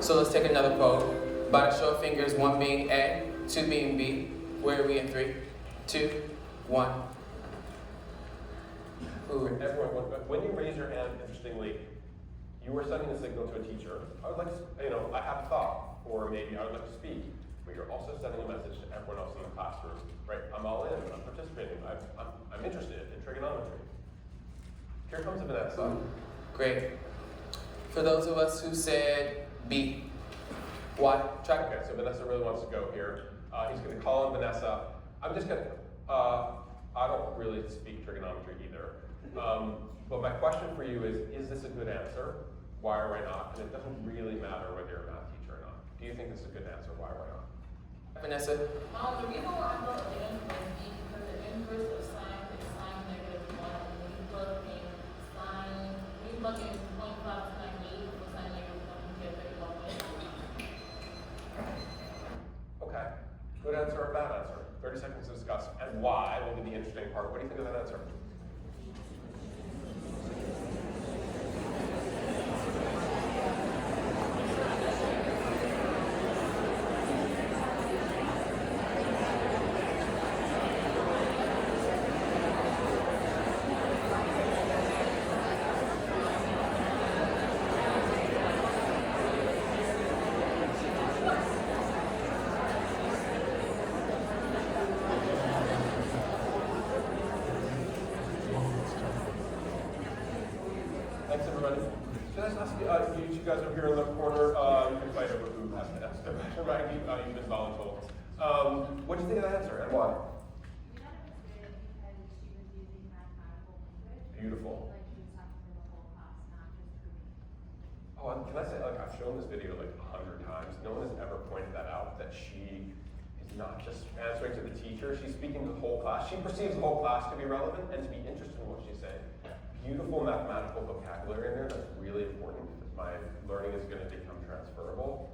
So let's take another poll. By a show of fingers, 1 being A, 2 being B. Where are we in 3, 2, 1? Everyone, when you raise your hand, interestingly, you are sending a signal to a teacher. I would like to, I have a thought, or maybe I would like to speak, but you're also sending a message to everyone else in the classroom, right? I'm all in, I'm participating, I'm interested in trigonometry. Here comes Vanessa. Great. For those of us who said B, why? Try. Okay, so Vanessa really wants to go here. He's going to call on Vanessa. I'm just going to, I don't really speak trigonometry either. But my question for you is this a good answer? Why or why not? And it doesn't really matter whether you're a math teacher or not. Do you think this is a good answer? Why or why not? Vanessa? The reason why I thought the inverse is B because the inverse of sine is sine negative 1. When you plug in sine, when you plug in 0.5 times 8 for sine negative 1, you get 31.8. Okay. Good answer or bad answer? 30 seconds to discuss. And why will be the interesting part. What do you think of that answer? Thanks, everybody. Can I just ask you guys over here in the corner, you can fight over who has to ask the question, right? You've been voluntold. What do you think of that answer and why? We thought it was good because she was using mathematical language. Beautiful. Like she was talking to the whole class, not just to me. Oh, and can I say, I've shown this video like 100 times. No one has ever pointed that out, that she is not just answering to the teacher, she's speaking to the whole class. She perceives the whole class to be relevant and to be interested in what she's saying. Beautiful mathematical vocabulary in there, that's really important because my learning is going to become transferable.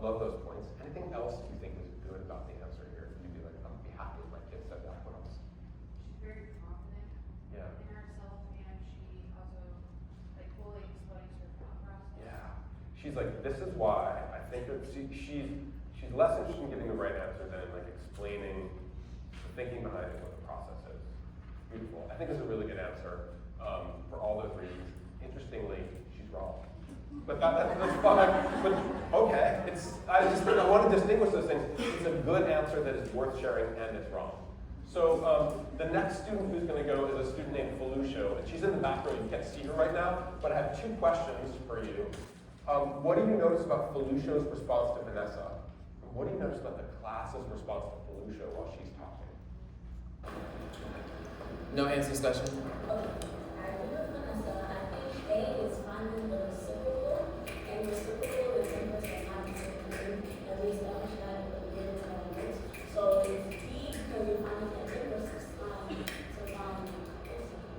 Love those points. Anything else you think is good about the answer here? You'd be like, I'm be happy if my kid said that. What else? She's very confident in herself, and she also like fully explains her thought process. Yeah. She's like, this is why I think that she's less interested in giving the right answer than in like explaining the thinking behind it, what the process is. Beautiful. I think it's a really good answer for all those reasons. Interestingly, she's wrong. But that's fine. But okay, I want to distinguish those things. It's a good answer that is worth sharing, and it's wrong. So the next student who's going to go is a student named Felucio, and she's in the back row. You can't see her right now, but I have 2 questions for you. What do you notice about Felucio's response to Vanessa? And what do you notice about the class's response to Felucio while she's talking? No hands discussion. Okay, I agree with Vanessa. I think A is finding the reciprocal, and reciprocal is inverse of not reciprocal, and we established that in the beginning of our notes. So it's B because you're finding the inverse of sine to find cosine.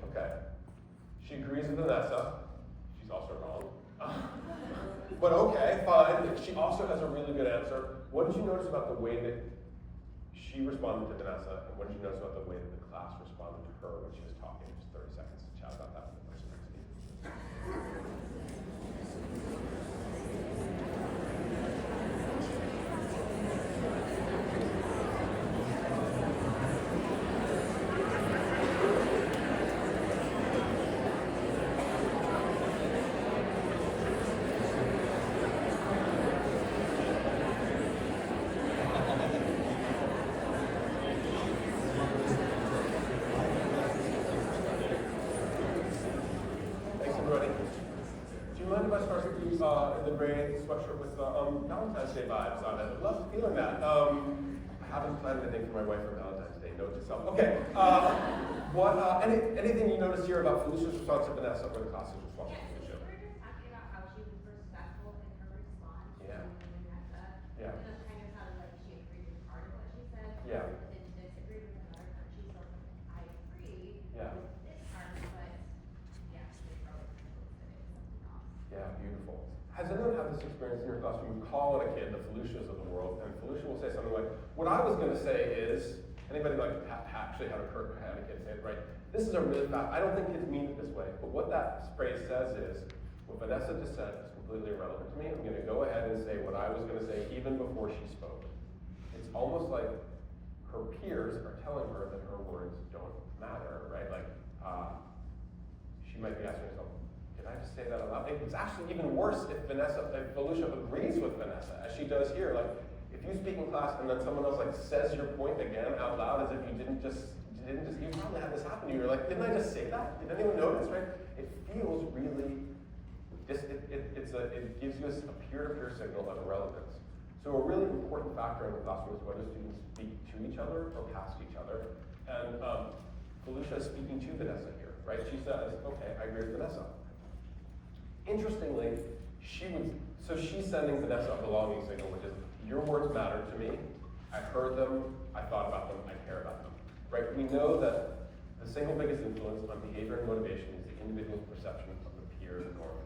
Okay. She agrees with Vanessa. She's also wrong. But okay, fine. She also has a really good answer. What did you notice about the way that she responded to Vanessa, and what did you notice about the way that the class responded to her when she was talking? Just 30 seconds to chat about that with the person next to you. Thanks, everybody. Do you mind if I start with you in the gray sweatshirt with Valentine's Day vibes on it? I love feeling that. I haven't planned anything for my wife for Valentine's Day. Note to self. Okay. Anything you noticed here about Felucia's response to Vanessa or the class's response to Felicia? We were just talking about how she was respectful in her response to Vanessa. Yeah. And that's kind of how like she agreed with part of what she said. Yeah. But then disagreed with another part. She's like, I agree Yeah. with this part, but yeah, she probably could have said it something else. Yeah, beautiful. Has anyone had this experience in your classroom? You call on a kid, the Felicias of the world, and Felicia will say something like, what I was going to say is, anybody like actually had a kid say it, right? This is a really fast, I don't think kids mean it this way, but what that phrase says is, What Vanessa just said is completely irrelevant to me. I'm going to go ahead and say what I was going to say even before she spoke. It's almost like her peers are telling her that her words don't matter, right? Like, she might be asking herself, did I just say that aloud? It's actually even worse if Felicia agrees with Vanessa, as she does here. Like, if you speak in class and then someone else like says your point again out loud as if you you probably had this happen to you. You're like, didn't I just say that? Did anyone notice, right? It feels really, it gives you a peer-to-peer signal of irrelevance. So a really important factor in the classroom is whether students speak to each other or past each other. And Felicia is speaking to Vanessa here, right? She says, okay, I agree with Vanessa. Interestingly, she's sending Vanessa a belonging signal, which is, your words matter to me. I heard them, I thought about them, I care about them, right? We know that the single biggest influence on behavior and motivation is the individual's perception of the peer norm.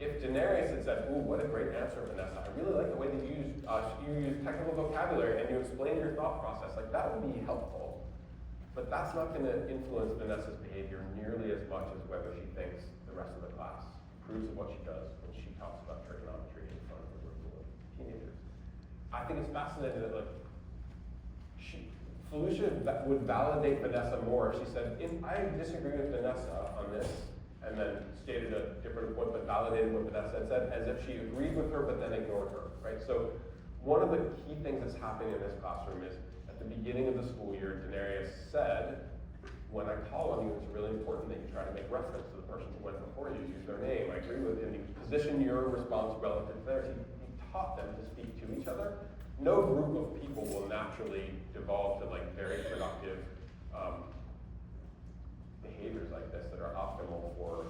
If Denarius had said, ooh, what a great answer, Vanessa, I really like the way that you use technical vocabulary and you explain your thought process, like that would be helpful. But that's not going to influence Vanessa's behavior nearly as much as whether she thinks the rest of the class approves of what she does when she talks about trigonometry in front of a group of teenagers. I think it's fascinating that Felicia would validate Vanessa more if she said, if I disagree with Vanessa on this, and then stated a different point but validated what Vanessa had said, as if she agreed with her but then ignored her, right? So one of the key things that's happening in this classroom is at the beginning of the school year, Denarius said, when I call on you, it's really important that you try to make reference to the person who went before you, use their name. I agree with him. You position your response relative to theirs. He taught them to speak to each other. No group of people will naturally devolve to like very productive behaviors like this that are optimal for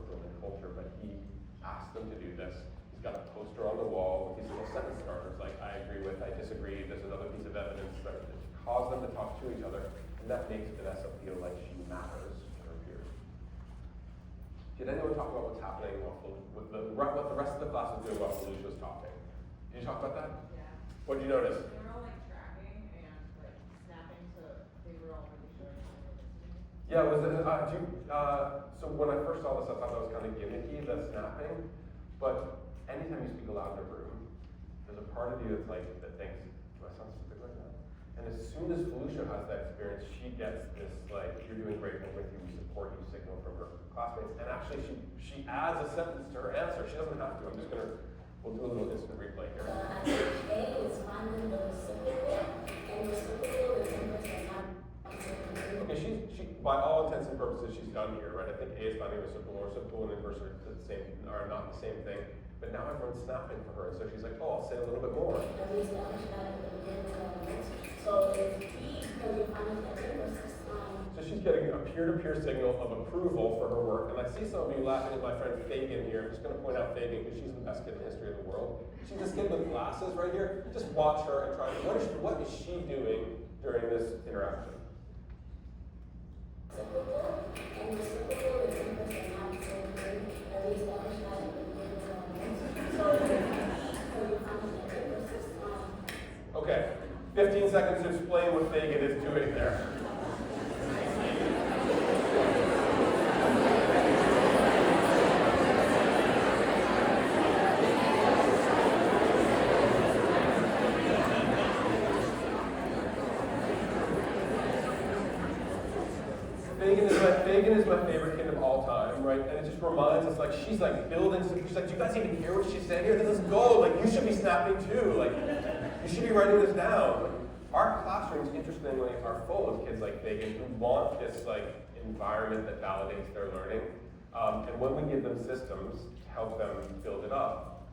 building culture, but he asked them to do this. He's got a poster on the wall with these little sentence starters like, I agree with, I disagree, there's another piece of evidence that cause them to talk to each other, and that makes Vanessa feel like she matters to her peers. Did anyone talk about what's happening with what the rest of the class is doing while Felicia was talking? Did you talk about that? Yeah. What did you notice? They were all like tracking and like snapping, so they were all really showing what they were listening. Yeah, so when I first saw this, I thought that was kind of gimmicky, the snapping. But anytime you speak aloud in a room, there's a part of you that's like, that thinks, do I sound stupid right now? And as soon as Felicia has that experience, she gets this, like, you're doing great, we're with you, we support you signal from her classmates. And actually, she adds a sentence to her answer. She doesn't have to. We'll do a little instant replay here. I think A is finding the reciprocal, and reciprocal is inverse of not reciprocal. Okay, she by all intents and purposes, she's done here, right? I think A is finding reciprocal and inverse are not the same thing. But now everyone's snapping for her, and so she's like, oh, I'll say a little bit more. And we established that at the beginning of our notes. So if B, because we find that inverse is So she's getting a peer-to-peer signal of approval for her work. And I see some of you laughing at my friend Fagin here. I'm just going to point out Fagin because she's the best kid in the history of the world. She's this kid with glasses right here. Just watch her and try to, what is she doing during this interaction? reciprocal, and reciprocal is inverse of not reciprocal. And we established that at the beginning of our notes. So if B, because we find that inverse is Okay, 15 seconds to explain what Fagin is doing there. Fagin is my favorite kid of all time, right? And it just reminds us, like, she's like building, she's like, do you guys even hear what she's saying here? This is gold, like, you should be snapping too, like, you should be writing this down. Our classrooms, interestingly, are full of kids like Fagin who want this, like, environment that validates their learning. And when we give them systems to help them build it up,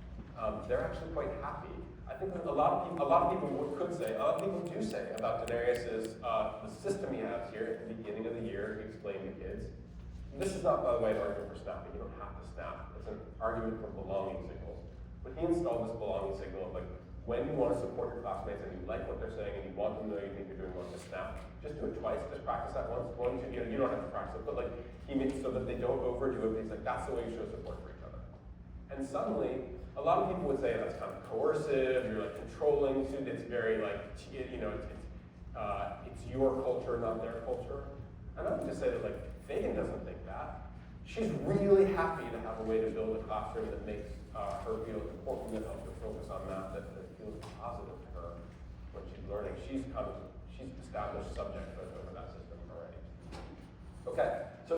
they're actually quite happy. I think that a lot of people do say about Denarius's, the system he has here at the beginning of the year, he explained to kids. This is not, by the way, an argument for snapping. You don't have to snap. It's an argument for belonging signals. But he installed this belonging signal of, like, when you want to support your classmates and you like what they're saying and you want them to know you think you're doing well, just snap. Just do it twice. Just practice that once. You don't have to practice it, but like he makes so that they don't overdo it. But he's like, that's the way you show support for each other. And suddenly, a lot of people would say that's kind of coercive. You're like controlling students. It's very like it's your culture, not their culture. And I would just say that like Fagin doesn't think that. she's really happy to have a way to build a classroom that makes her feel important, that helps her focus on math, that feels positive to her when she's learning. She's established subject over that system already. Okay.